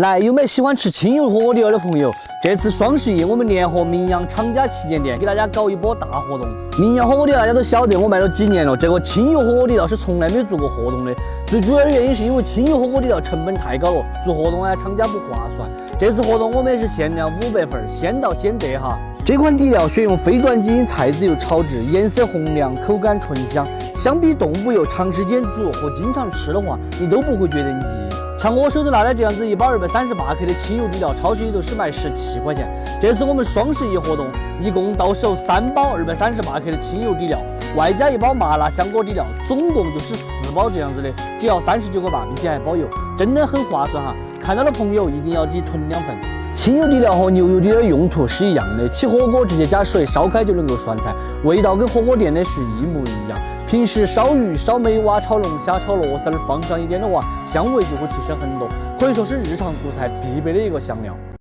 来，有没有喜欢吃清油火锅底料的朋友？这次双11，我们联合名扬厂家旗舰店给大家搞一波大活动。名扬火锅底料大家都晓得，我卖了几年了，这个清油火锅底料是从来没有做过活动的。最主要的原因是因为清油火锅底料成本太高了，做活动厂家不划算。这次活动我们也是限量500份，先到先得哈。这款底料选用非短基因菜籽油炒制，颜色红亮，口感醇香。相比动物油，长时间煮和经常吃的话，你都不会觉得腻。像我手头拿的这样子一包238克的清油底料，超市里头是卖17块钱。这次我们双11活动，一共到手3包238克的清油底料，外加一包麻辣香锅底料，总共就是4包这样子的，只要39.8，并且还包邮，真的很划算哈！看到的朋友一定要记囤2份。清油底料和牛油底料的用途是一样的，起火锅直接加水烧开就能够涮菜，味道跟火锅店的是一模一样。平时烧鱼、烧美蛙、炒龙虾、炒螺丝儿放上一点的话，香味就会提升很多，可以说是日常做菜必备的一个香料。